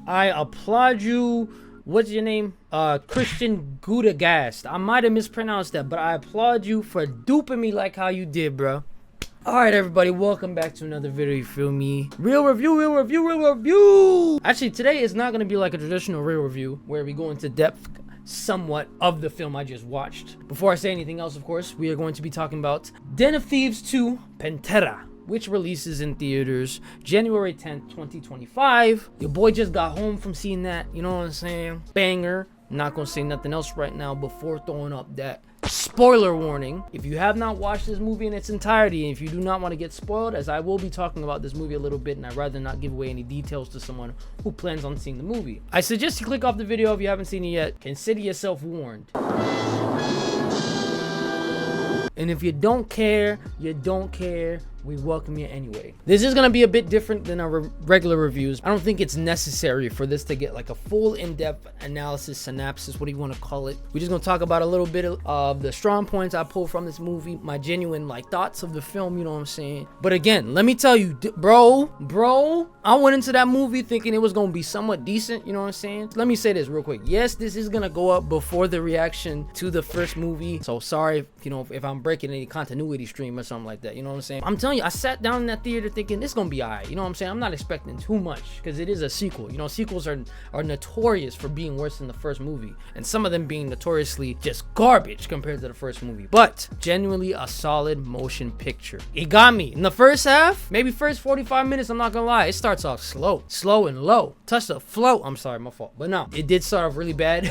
I applaud you. What's your name? Christian Gudegast. I might have mispronounced that, but I applaud you for duping me like how you did, bro. Alright, everybody, welcome back to another video, you feel me? Real review! Actually, today is not going to be like a traditional real review, where we go into depth somewhat of the film I just watched. Before I say anything else, of course, we are going to be talking about Den of Thieves 2, Pantera, which releases in theaters January 10th, 2025. Your boy just got home from seeing that, you know what I'm saying? Banger. I'm not gonna say nothing else right now before throwing up that spoiler warning. If you have not watched this movie in its entirety, and if you do not want to get spoiled, as I will be talking about this movie a little bit, and I'd rather not give away any details to someone who plans on seeing the movie, I suggest you click off the video if you haven't seen it yet. Consider yourself warned. And if you don't care, you don't care. We welcome you anyway. This is going to be a bit different than our regular reviews. I don't think it's necessary for this to get like a full in-depth analysis, synopsis, what do you want to call it. We're just going to talk about a little bit of the strong points I pulled from this movie, my genuine like thoughts of the film, you know what I'm saying? But again, let me tell you, bro, I went into that movie thinking it was going to be somewhat decent, you know what I'm saying? Let me say this real quick. Yes, this is going to go up before the reaction to the first movie. So sorry, if I'm breaking any continuity stream or something like that, you know what I'm saying? I'm telling you, I sat down in that theater thinking this gonna be alright, you know what I'm saying? I'm not expecting too much because it is a sequel. You know, sequels are notorious for being worse than the first movie, and some of them being notoriously just garbage compared to the first movie. But genuinely a solid motion picture. It got me in the first half, maybe first 45 minutes. I'm not gonna lie, it starts off slow and low. Touch the flow. I'm sorry, my fault. But no, it did start off really bad.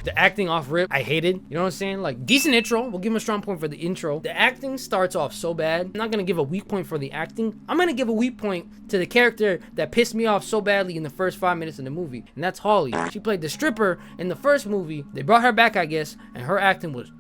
The acting off rip, I hated. You know what I'm saying? Like, decent intro. We'll give him a strong point for the intro. The acting starts off so bad. I'm not gonna give a weak point for the acting. I'm gonna give a weak point to the character that pissed me off so badly in the first 5 minutes of the movie, and that's Holly. She played the stripper in the first movie. They brought her back, I guess, and her acting was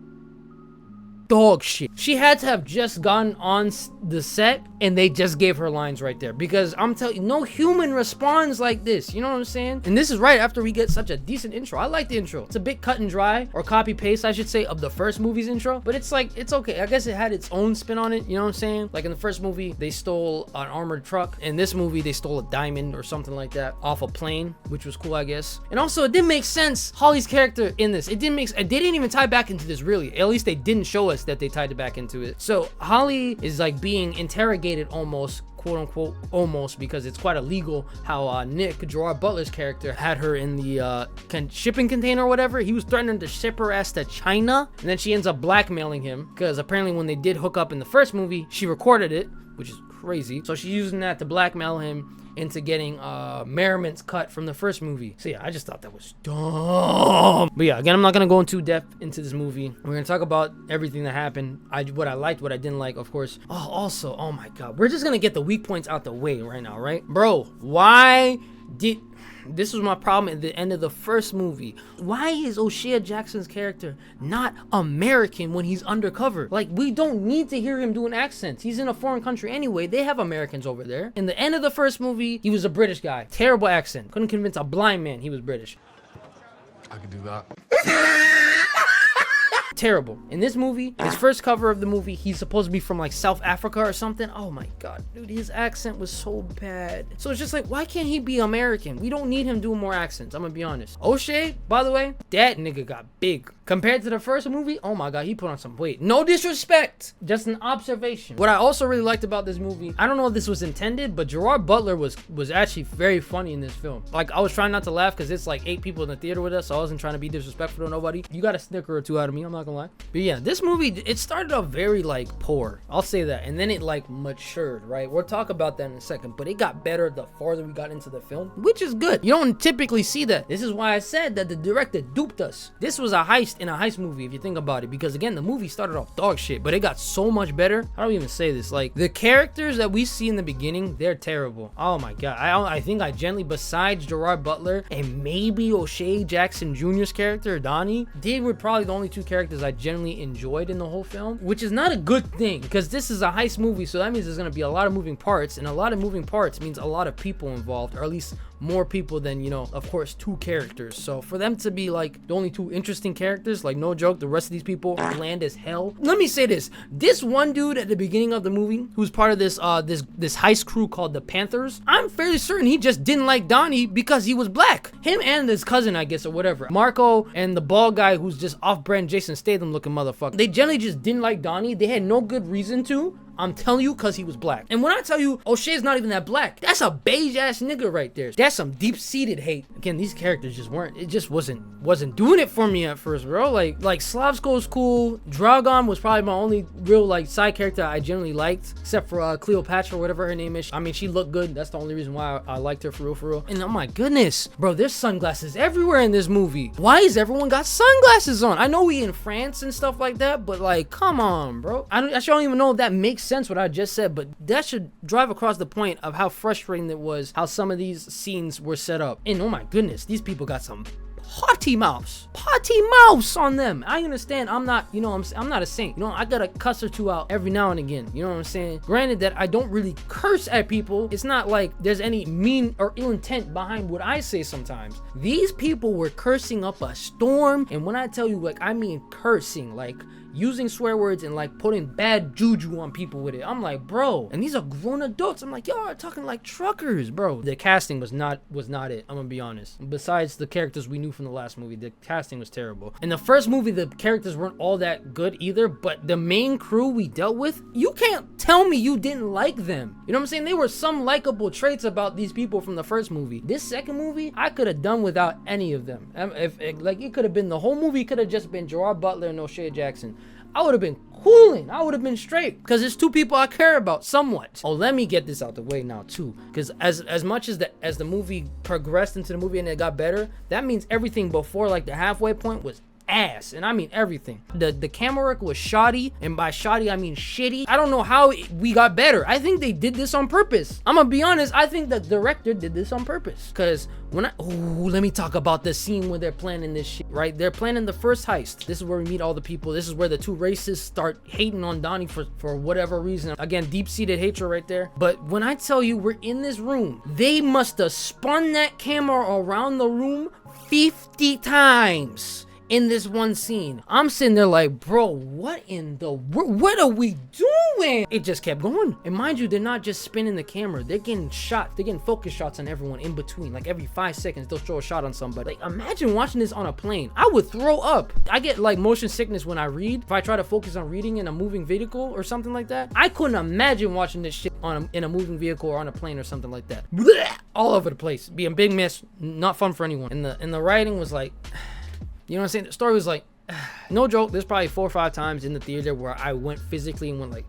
dog shit. She had to have just gotten on the set and they just gave her lines right there, because I'm telling you, no human responds like this, you know what I'm saying? And this is right after we get such a decent intro. I like the intro. It's a bit cut and dry, or copy paste I should say, of the first movie's intro, but it's like, it's okay. I guess it had its own spin on it, you know what I'm saying? Like in the first movie they stole an armored truck, in this movie they stole a diamond or something like that off a plane, which was cool, I guess. And also it didn't make sense, Holly's character in this, it didn't even tie back into this, really. At least they didn't show us that they tied it back into it. So Holly is like being interrogated almost, quote unquote, almost, because it's quite illegal how Nick, Gerard Butler's character, had her in the shipping container or whatever. He was threatening to ship her ass to China, and then she ends up blackmailing him, because apparently when they did hook up in the first movie, she recorded it, which is crazy. So she's using that to blackmail him into getting Merriman's cut from the first movie. So yeah, I just thought that was dumb. But yeah, again, I'm not gonna go into depth into this movie. We're gonna talk about everything that happened, what I liked, what I didn't like, of course. Oh, also, oh my god, we're just gonna get the weak points out the way right now, right? Bro, why did... This was my problem at the end of the first movie. Why is O'Shea Jackson's character not American when he's undercover? Like, we don't need to hear him doing accents. He's in a foreign country anyway. They have Americans over there. In the end of the first movie, he was a British guy. Terrible accent. Couldn't convince a blind man he was British. I could do that. Terrible. In this movie, his first cover of the movie, he's supposed to be from like South Africa or something. Oh my god, dude, his accent was so bad. So it's just like, why can't he be American? We don't need him doing more accents, I'm gonna be honest. O'Shea, by the way, that nigga got big. Compared to the first movie, oh my god, he put on some weight. No disrespect, just an observation. What I also really liked about this movie, I don't know if this was intended, but Gerard Butler was actually very funny in this film. Like, I was trying not to laugh because it's like 8 people in the theater with us, so I wasn't trying to be disrespectful to nobody. You got a snicker or two out of me, I'm not gonna lie. But yeah, this movie, it started off very like poor, I'll say that, and then it like matured, right? We'll talk about that in a second, but it got better the farther we got into the film, which is good. You don't typically see that. This is why I said that the director duped us. This was a heist in a heist movie, if you think about it, because again, the movie started off dog shit, but it got so much better. I don't even say this, like, the characters that we see in the beginning, they're terrible. Oh my god, I think I generally, besides Gerard Butler and maybe O'Shea Jackson Jr.'s character, Donnie, they were probably the only 2 characters I generally enjoyed in the whole film, which is not a good thing, because this is a heist movie, so that means there's going to be a lot of moving parts, and a lot of moving parts means a lot of people involved, or at least more people than, you know, of course, 2 characters. So for them to be like the only 2 interesting characters, like no joke, the rest of these people bland as hell. Let me say this one dude at the beginning of the movie who's part of this this heist crew called the Panthers, I'm fairly certain he just didn't like Donnie because he was black. Him and his cousin, I guess, or whatever, Marco, and the bald guy who's just off-brand Jason Statham looking motherfucker, they generally just didn't like Donnie. They had no good reason to. I'm telling you, because he was black. And when I tell you O'Shea's not even that black, that's a beige ass nigga right there. That's some deep-seated hate. Again, these characters just weren't, it just wasn't doing it for me at first, bro. Like Slavsko's cool. Dragon was probably my only real like side character I generally liked, except for Cleopatra, whatever her name is. I mean, she looked good. That's the only reason why I liked her, for real. And oh my goodness, bro, there's sunglasses everywhere in this movie. Why is everyone got sunglasses on? I know we in France and stuff like that, but like, come on, bro. I don't even know if that makes sense what I just said, but that should drive across the point of how frustrating it was how some of these scenes were set up. And oh my goodness, these people got some potty mouths on them. I understand I'm not, you know, I'm not a saint, you know, I gotta cuss or 2 out every now and again, you know what I'm saying? Granted that I don't really curse at people, it's not like there's any mean or ill intent behind what I say sometimes. These people were cursing up a storm, and when I tell you, like, I mean cursing, like using swear words and like putting bad juju on people with it. I'm like, bro, and these are grown adults. I'm like, y'all are talking like truckers, bro. The casting was not it. I'm gonna be honest. Besides the characters we knew from the last movie, the casting was terrible. In the first movie, the characters weren't all that good either, but the main crew we dealt with, you can't tell me you didn't like them. You know what I'm saying? There were some likable traits about these people from the first movie. This second movie, I could have done without any of them. If like, it could have been, the whole movie could have just been Gerard Butler and O'Shea Jackson. I would have been cooling. I would have been straight, because there's 2 people I care about somewhat. Oh, let me get this out the way now too, because as much as the movie progressed into the movie and it got better, that means everything before like the halfway point was ass, and I mean everything. The camera work was shoddy, and by shoddy I mean shitty. I don't know how we got better. I think they did this on purpose. I'm gonna be honest, I think the director did this on purpose, because when let me talk about the scene where they're planning this shit, right? They're planning the first heist. This is where we meet all the people. This is where the 2 racists start hating on Donnie for whatever reason. Again, deep-seated hatred right there. But when I tell you we're in this room, they must have spun that camera around the room 50 times in this one scene. I'm sitting there like, bro, what in the world? What are we doing? It just kept going. And mind you, they're not just spinning the camera. They're getting shots. They're getting focus shots on everyone in between. Like every 5 seconds, they'll show a shot on somebody. Like, imagine watching this on a plane. I would throw up. I get like motion sickness when I read. If I try to focus on reading in a moving vehicle or something like that, I couldn't imagine watching this shit in a moving vehicle or on a plane or something like that. Blech! All over the place. Be a big mess. Not fun for anyone. And the writing was like, you know what I'm saying? The story was like, no joke, there's probably 4 or 5 times in the theater where I went physically and went like,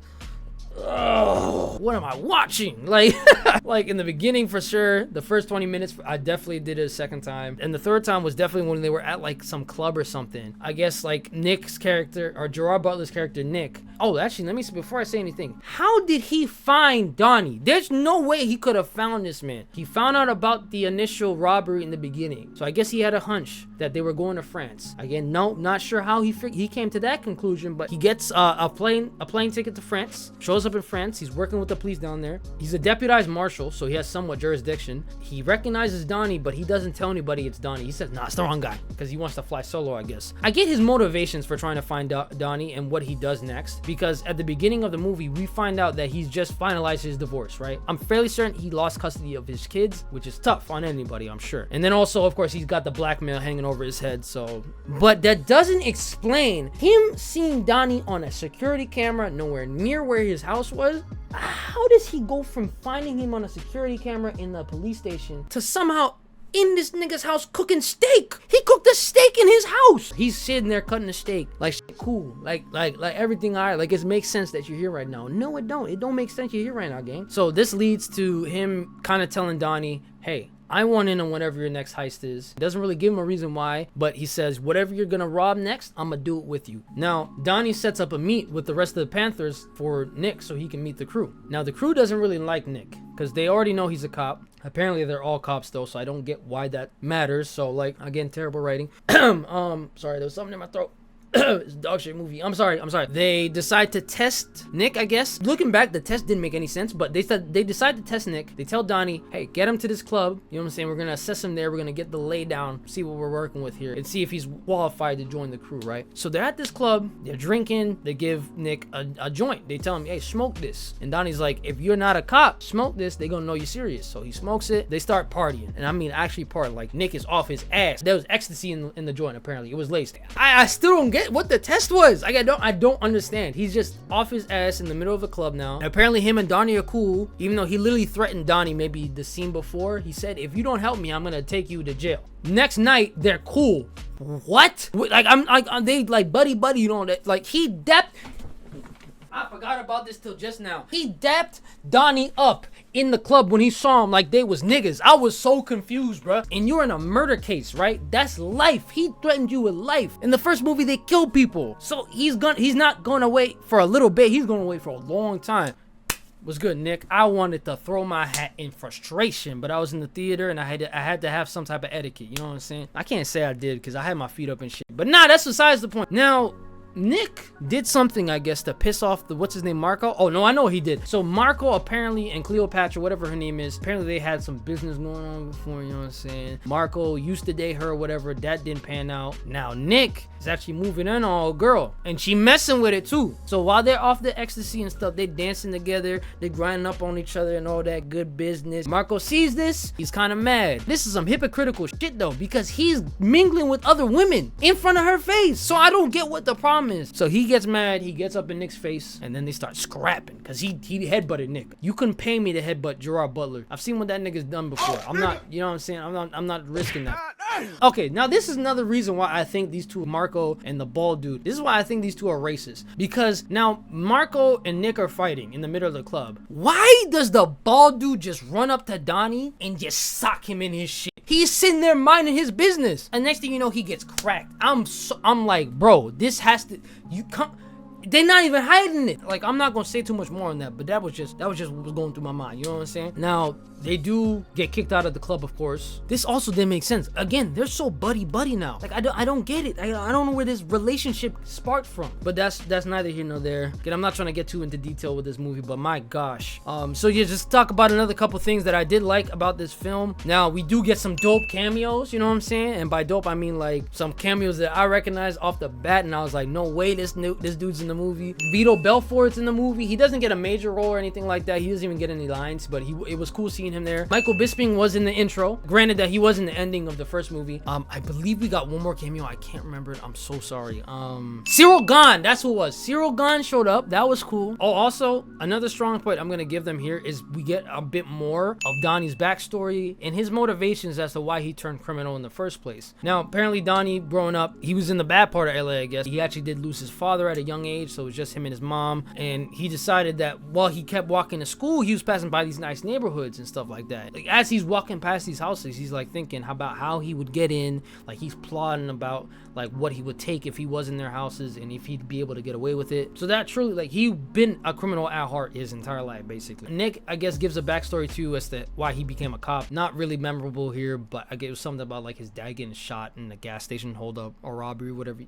oh, what am I watching? Like, like in the beginning for sure. The first 20 minutes, I definitely did it a second time. And the third time was definitely when they were at like some club or something. I guess like Nick's character, or Gerard Butler's character, Nick. Oh, actually, let me see, before I say anything, how did he find Donnie? There's no way he could have found this man. He found out about the initial robbery in the beginning. So I guess he had a hunch that they were going to France. Again, no, not sure how he came to that conclusion, but he gets a plane ticket to France, shows up in France. He's working with the police down there. He's a deputized marshal, so he has somewhat jurisdiction. He recognizes Donnie, but he doesn't tell anybody it's Donnie. He says, nah, it's the wrong guy, because he wants to fly solo, I guess. I get his motivations for trying to find Donnie and what he does next, because at the beginning of the movie, we find out that he's just finalized his divorce, right? I'm fairly certain he lost custody of his kids, which is tough on anybody, I'm sure. And then also, of course, he's got the blackmail hanging over his head, so. But that doesn't explain him seeing Donnie on a security camera nowhere near where his house was. How does he go from finding him on a security camera in the police station to somehow in this nigga's house cooking steak? He cooked a steak in his house. He's sitting there cutting a steak like cool, like everything alright, like it makes sense that you're here right now. No, it don't make sense you're here right now, gang. So this leads to him kind of telling Donnie, hey, I want in on whatever your next heist is. Doesn't really give him a reason why, but he says, whatever you're gonna rob next, I'm gonna do it with you. Now, Donnie sets up a meet with the rest of the Panthers for Nick so he can meet the crew. Now, the crew doesn't really like Nick because they already know he's a cop. Apparently, they're all cops though, so I don't get why that matters. So, like, again, terrible writing. Sorry, there was something in my throat. It's a dog shit movie. I'm sorry. They decide to test Nick, I guess. Looking back, the test didn't make any sense, but they decide to test Nick. They tell Donnie, hey, get him to this club. You know what I'm saying? We're gonna assess him there. We're gonna get the lay down, see what we're working with here, and see if he's qualified to join the crew, right? So they're at this club, they're drinking, they give Nick a joint. They tell him, hey, smoke this. And Donnie's like, if you're not a cop, smoke this, they gonna know you're serious. So he smokes it, they start partying. And I mean actually partying, like Nick is off his ass. There was ecstasy in the joint, apparently. It was laced. I still don't get what the test was. Like, I don't understand. He's just off his ass in the middle of a club now. And apparently him and Donnie are cool, even though he literally threatened Donnie maybe the scene before. He said, if you don't help me, I'm gonna take you to jail. Next night, they're cool. What? Like, they like buddy, you know, that like he dapped. I forgot about this till just now. He dapped Donnie up in the club when he saw him like they was niggas. I was so confused, bruh. And you're in a murder case, right? That's life. He threatened you with life. In the first movie, they killed people. So he's not gonna wait for a little bit. He's gonna wait for a long time. Was good, Nick. I wanted to throw my hat in frustration, but I was in the theater and I had to have some type of etiquette. You know what I'm saying? I can't say I did because I had my feet up and shit. But nah, that's besides the point. Now, Nick did something, I guess, to piss off the, what's his name, Marco? Oh, no, I know what he did. So Marco apparently, and Cleopatra, whatever her name is, apparently they had some business going on before, you know what I'm saying? Marco used to date her or whatever. That didn't pan out. Now Nick is actually moving in on a girl, and she messing with it too. So while they're off the ecstasy and stuff, they dancing together, they grinding up on each other and all that good business. Marco sees this, he's kind of mad. This is some hypocritical shit though, because he's mingling with other women in front of her face. So I don't get what the problem is. So he gets mad, he gets up in Nick's face, and then they start scrapping because he headbutted Nick. You couldn't pay me to headbutt Gerard Butler. I've seen what that nigga's done before. I'm not, you know what I'm saying? I'm not risking that. Okay, now this is another reason why I think these two, Marco and the bald dude, this is why I think these two are racist. Because now Marco and Nick are fighting in the middle of the club. Why does the bald dude just run up to Donnie and just sock him in his shit? He's sitting there minding his business. And next thing you know, he gets cracked. I'm like, bro, this has to, you come. They're not even hiding it. Like, I'm not gonna say too much more on that, but that was just what was going through my mind. You know what I'm saying? Now, they do get kicked out of the club, of course. This also didn't make sense. Again, they're so buddy now. Like, I don't get it. I don't know where this relationship sparked from. But that's neither here nor there. Again, I'm not trying to get too into detail with this movie, but my gosh. So yeah, just talk about another couple things that I did like about this film. Now, we do get some dope cameos, you know what I'm saying? And by dope, I mean like some cameos that I recognize off the bat, and I was like, no way, this dude's in the movie. Vito Belfort's in the movie. He doesn't get a major role or anything like that. He doesn't even get any lines, but it was cool seeing him there. Michael Bisping was in the intro. Granted that he was in the ending of the first movie. I believe we got one more cameo. I can't remember it. I'm so sorry. Cyril Gahn. That's who it was. Cyril Gahn showed up. That was cool. Oh, also, another strong point I'm gonna give them here is we get a bit more of Donnie's backstory and his motivations as to why he turned criminal in the first place. Now, apparently Donnie, growing up, he was in the bad part of LA, I guess. He actually did lose his father at a young age, so it was just him and his mom. And he decided that while he kept walking to school, he was passing by these nice neighborhoods and stuff like that. Like, as he's walking past these houses, he's like thinking about how he would get in. Like, he's plotting about like what he would take if he was in their houses and if he'd be able to get away with it. So that truly, like, he's been a criminal at heart his entire life, basically. Nick, I guess, gives a backstory too as to why he became a cop. Not really memorable here, but I guess it was something about like his dad getting shot in a gas station holdup or robbery, whatever.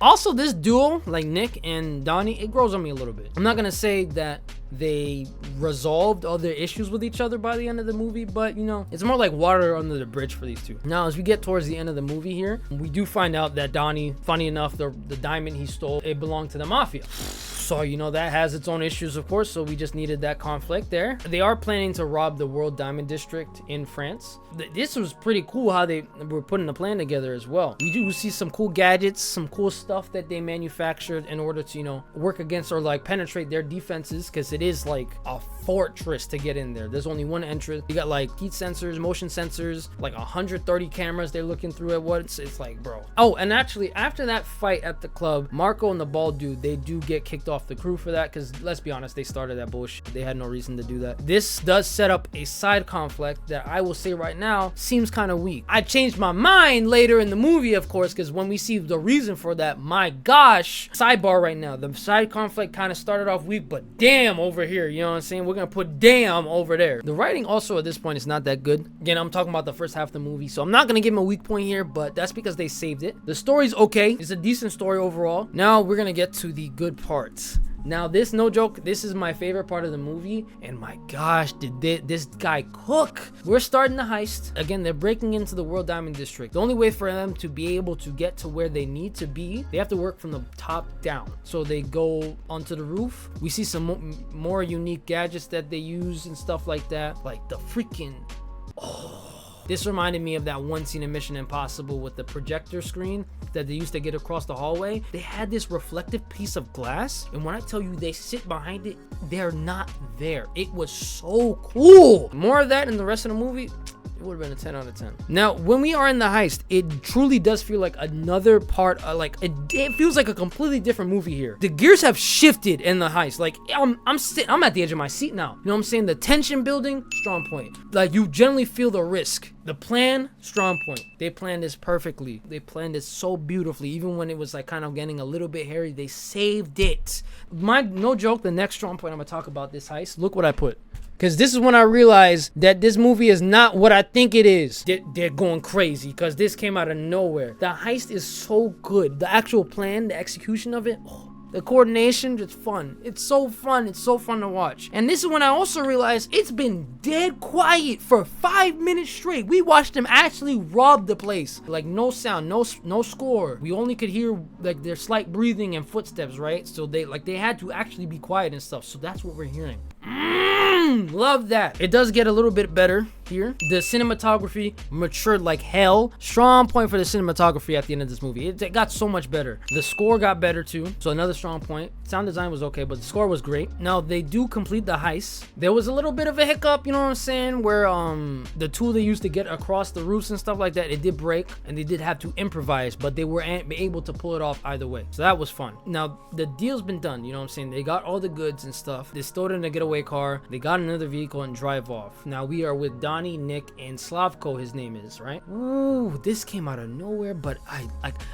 Also, this duo, like Nick and Donnie, it grows on me a little bit. I'm not gonna say that they resolved all their issues with each other by the end of the movie, but you know, it's more like water under the bridge for these two. Now, as we get towards the end of the movie here, we do find out that Donnie, funny enough, the diamond he stole, it belonged to the mafia. So, you know, that has its own issues, of course, so we just needed that conflict there. They are planning to rob the World Diamond District in France. This was pretty cool how they were putting the plan together as well. We do see some cool gadgets, some cool stuff that they manufactured in order to, you know, work against or like penetrate their defenses, because it is like a fortress to get in there. There's only one entrance. You got like heat sensors, motion sensors, like 130 cameras they're looking through at once. It's like, bro. Oh, and actually, after that fight at the club, Marco and the bald dude, they do get kicked off off the crew for that, because let's be honest, they started that bullshit. They had no reason to do that. This does set up a side conflict that I will say right now seems kind of weak. I changed my mind later in the movie, of course, because when we see the reason for that, my gosh, sidebar right now, the side conflict kind of started off weak, but damn over here, you know what I'm saying? We're gonna put damn over there. The writing also at this point is not that good. Again, I'm talking about the first half of the movie, so I'm not gonna give him a weak point here, but that's because they saved it. The story's okay. It's a decent story overall. Now we're gonna get to the good parts. Now this, no joke, this is my favorite part of the movie, and my gosh, did this guy cook. We're starting the heist. Again, they're breaking into the World Diamond District. The only way for them to be able to get to where they need to be, they have to work from the top down. So they go onto the roof. We see some more unique gadgets that they use and stuff like that, like the freaking, this reminded me of that one scene in Mission Impossible with the projector screen that they used to get across the hallway. They had this reflective piece of glass, and when I tell you they sit behind it, they're not there. It was so cool. More of that in the rest of the movie, it would have been a 10 out of 10. Now, when we are in the heist, it truly does feel like another part, it feels like a completely different movie here. The gears have shifted in the heist. Like, I'm at the edge of my seat now. You know what I'm saying? The tension building, strong point. Like, you generally feel the risk. The plan, strong point. They planned this perfectly. They planned this so beautifully. Even when it was like kind of getting a little bit hairy, they saved it. No joke, the next strong point I'm gonna talk about this heist, look what I put. Because this is when I realized that this movie is not what I think it is. They're going crazy because this came out of nowhere. The heist is so good. The actual plan, the execution of it, the coordination, just fun. It's so fun. It's so fun to watch. And this is when I also realized it's been dead quiet for 5 minutes straight. We watched them actually rob the place. Like no sound, no score. We only could hear like their slight breathing and footsteps, right? So they had to actually be quiet and stuff. So that's what we're hearing. Love that. It does get a little bit better here. The cinematography matured like hell. Strong point for the cinematography at the end of this movie. It got so much better. The score got better too. So another strong point. Sound design was okay, but the score was great. Now they do complete the heist. There was a little bit of a hiccup, you know what I'm saying, where the tool they used to get across the roofs and stuff like that, it did break and they did have to improvise, but they were able to pull it off either way. So that was fun. Now the deal's been done, you know what I'm saying? They got all the goods and stuff. They stowed in a getaway car. They got another vehicle and drive off. Now we are with Donnie, Nick, and Slavko, his name is, right? Ooh, this came out of nowhere, but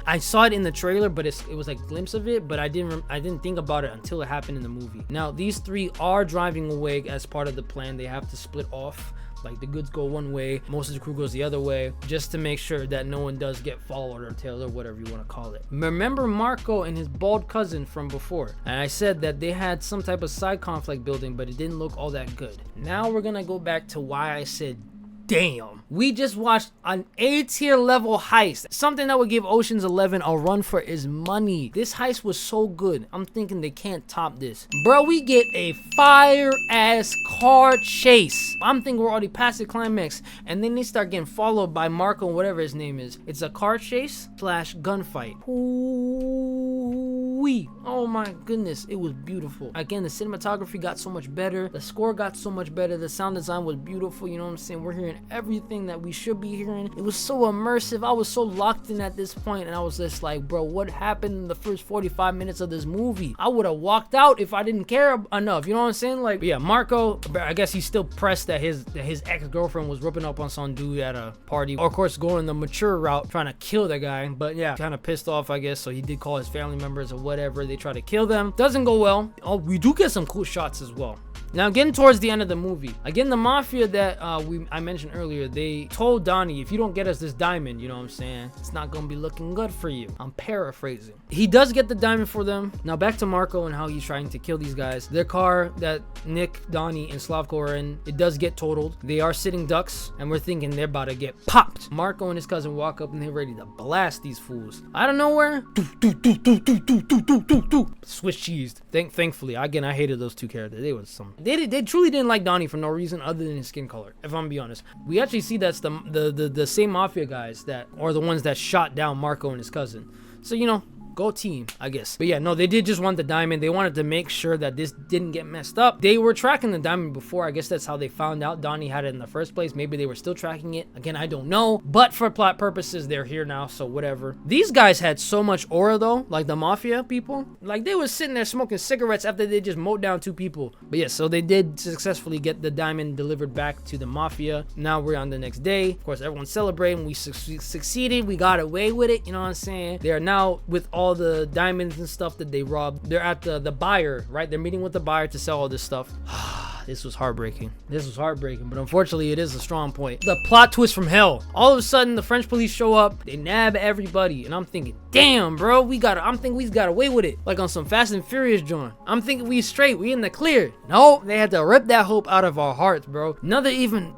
I saw it in the trailer, but it was like a glimpse of it, but I didn't think about it until it happened in the movie. Now these three are driving away as part of the plan. They have to split off. Like the goods go one way, most of the crew goes the other way, just to make sure that no one does get followed or tailed or whatever you want to call it. Remember Marco and his bald cousin from before, and I said that they had some type of side conflict building, but it didn't look all that good. Now we're gonna go back to why I said damn. We just watched an A-tier level heist, something that would give Ocean's 11 a run for its money. This heist was so good. I'm thinking they can't top this. Bro, we get a fire ass car chase. I'm thinking we're already past the climax, and then they start getting followed by Marco, whatever his name is. It's a car chase / gunfight. Ooh-wee. Oh my goodness, it was beautiful. Again, the cinematography got so much better. The score got so much better. The sound design was beautiful. You know what I'm saying? We're hearing everything that we should be hearing. It was so immersive. I was so locked in at this point, and I was just like, bro, what happened in the first 45 minutes of this movie? I would have walked out if I didn't care enough. You know what I'm saying? Like, yeah, Marco, I guess he's still pressed that his ex-girlfriend was ripping up on some dude at a party, or of course going the mature route, trying to kill the guy. But yeah, kind of pissed off, I guess, so he did call his family members or whatever. They try to kill them. Doesn't go well. Oh, we do get some cool shots as well. Now, getting towards the end of the movie, again, the mafia that I mentioned earlier, they told Donnie, if you don't get us this diamond, you know what I'm saying, it's not gonna be looking good for you. I'm paraphrasing. He does get the diamond for them. Now back to Marco and how he's trying to kill these guys. Their car that Nick, Donnie, and Slavko are in, it does get totaled. They are sitting ducks, and we're thinking they're about to get popped. Marco and his cousin walk up and they're ready to blast these fools. Out of nowhere, Swiss cheesed. Thankfully, again, I hated those two characters. They truly didn't like Donnie for no reason other than his skin color, if I'm gonna be honest. We actually see that's the same mafia guys that are the ones that shot down Marco and his cousin. So, you know, Go team, I guess. But yeah, no, they did just want the diamond. They wanted to make sure that this didn't get messed up. They were tracking the diamond before. I guess that's how they found out Donnie had it in the first place. Maybe they were still tracking it. Again, I don't know. But for plot purposes, they're here now, so whatever. These guys had so much aura though, like the mafia people. Like they was sitting there smoking cigarettes after they just mowed down 2 people. But yeah, so they did successfully get the diamond delivered back to the mafia. Now we're on the next day. Of course, everyone's celebrating. We succeeded. We got away with it. You know what I'm saying? They are now with all the diamonds and stuff that they robbed. They're at the buyer, right? They're meeting with the buyer to sell all this stuff. This was heartbreaking. This was heartbreaking, but unfortunately, it is a strong point. The plot twist from hell. All of a sudden, the French police show up. They nab everybody, and I'm thinking, damn, bro, I'm thinking we got away with it, like on some Fast and Furious joint. I'm thinking we straight, we in the clear. No, they had to rip that hope out of our hearts, bro. Another even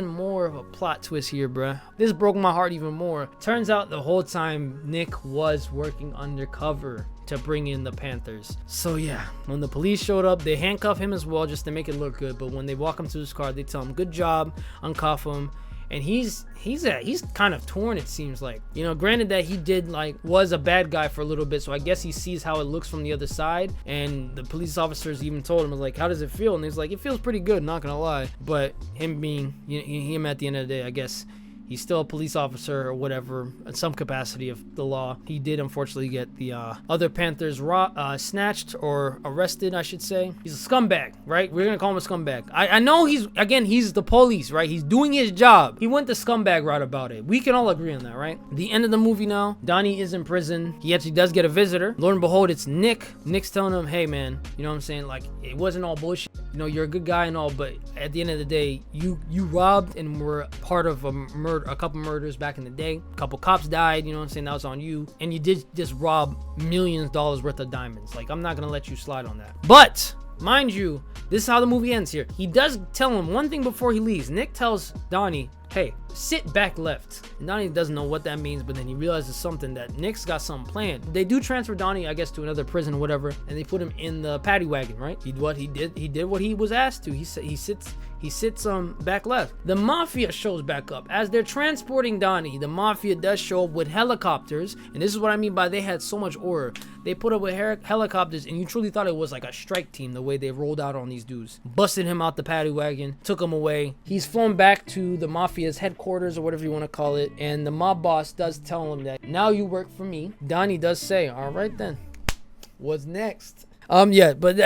more of a plot twist here, bro. This broke my heart even more. Turns out the whole time Nick was working undercover to bring in the Panthers. So yeah, when the police showed up, they handcuff him as well just to make it look good. But when they walk him to his car, they tell him, good job, uncuff him. And he's kind of torn, it seems like. You know, granted that he was a bad guy for a little bit, so I guess he sees how it looks from the other side. And the police officers even told him, like, how does it feel? And he's like, it feels pretty good, not gonna lie. But him being, him at the end of the day, I guess he's still a police officer or whatever, in some capacity of the law. He did unfortunately get the other Panthers snatched or arrested, I should say. He's a scumbag, right? We're gonna call him a scumbag. I know he's the police, right? He's doing his job. He went the scumbag route about it. We can all agree on that, right? The end of the movie now, Donnie is in prison. He actually does get a visitor. Lo and behold, it's Nick. Nick's telling him, hey man, you know what I'm saying? Like, it wasn't all bullshit. You know, you're a good guy and all, but at the end of the day, you robbed and were part of a couple murders back in the day. A couple cops died, you know what I'm saying? That was on you. And you did just rob millions of dollars worth of diamonds. Like, I'm not gonna let you slide on that. But mind you, this is how the movie ends here. He does tell him one thing before he leaves. Nick tells Donnie, hey, sit back left. And Donnie doesn't know what that means, but then he realizes something, that Nick's got something planned. They do transfer Donnie, I guess, to another prison or whatever, and they put him in the paddy wagon, right? He did what he was asked to. He sits back left. The mafia shows back up. As they're transporting Donnie, the mafia does show up with helicopters, and this is what I mean by they had so much aura. They put up with helicopters, and you truly thought it was like a strike team the way they rolled out on these dudes. Busted him out the paddy wagon, took him away. He's flown back to the mafia's headquarters or whatever you want to call it, and the mob boss does tell him that now you work for me. Donnie does say, all right then, what's next? Yeah, but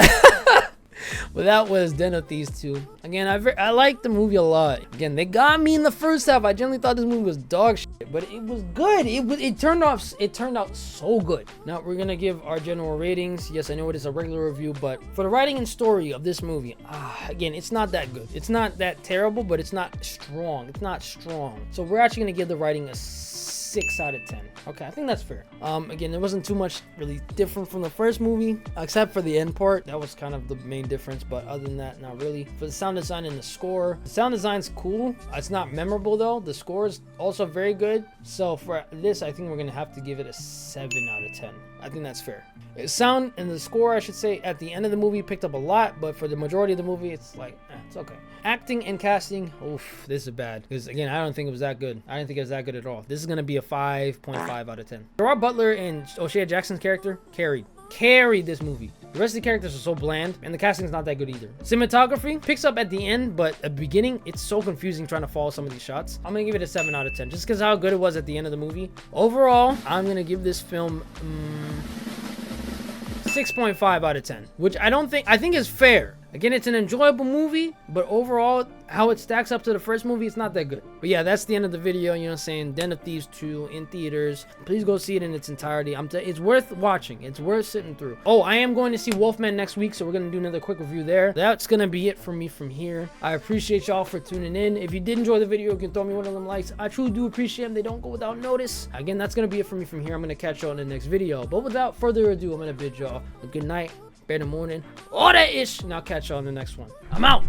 but that was Den of Thieves 2. Again, I liked the movie a lot. Again, they got me in the first half. I generally thought this movie was dog shit, but it was good. It turned out so good. Now we're gonna give our general ratings. Yes, I know it is a regular review, but for the writing and story of this movie, again, it's not that good. It's not that terrible, but it's not strong. It's not strong. So we're actually gonna give the writing a 6 out of 10. Okay, I think that's fair. Again, there wasn't too much really different from the first movie, except for the end part. That was kind of the main difference, but other than that, not really. For the sound design and the score, the sound design's cool. It's not memorable though. The score is also very good. So for this, I think we're gonna have to give it a 7 out of 10. I think that's fair. Sound and the score, I should say, at the end of the movie picked up a lot, but for the majority of the movie, it's like, it's okay. Acting and casting, oof, this is bad. Because again, I don't think it was that good. I didn't think it was that good at all. This is gonna be a 5.5 out of 10. Gerard Butler and O'Shea Jackson's character carried this movie. The rest of the characters are so bland, and the casting's not that good either. Cinematography picks up at the end, but at the beginning, it's so confusing trying to follow some of these shots. I'm gonna give it a 7 out of 10, just because how good it was at the end of the movie. Overall, I'm gonna give this film 6.5 out of 10, which I think is fair. Again, it's an enjoyable movie, but overall, how it stacks up to the first movie, it's not that good. But yeah, that's the end of the video. You know what I'm saying? Den of Thieves 2 in theaters. Please go see it in its entirety. It's worth watching. It's worth sitting through. Oh, I am going to see Wolfman next week, so we're going to do another quick review there. That's going to be it for me from here. I appreciate y'all for tuning in. If you did enjoy the video, you can throw me one of them likes. I truly do appreciate them. They don't go without notice. Again, that's going to be it for me from here. I'm going to catch y'all in the next video. But without further ado, I'm going to bid y'all a good night, better morning, all that ish, and I'll catch y'all in the next one. I'm out.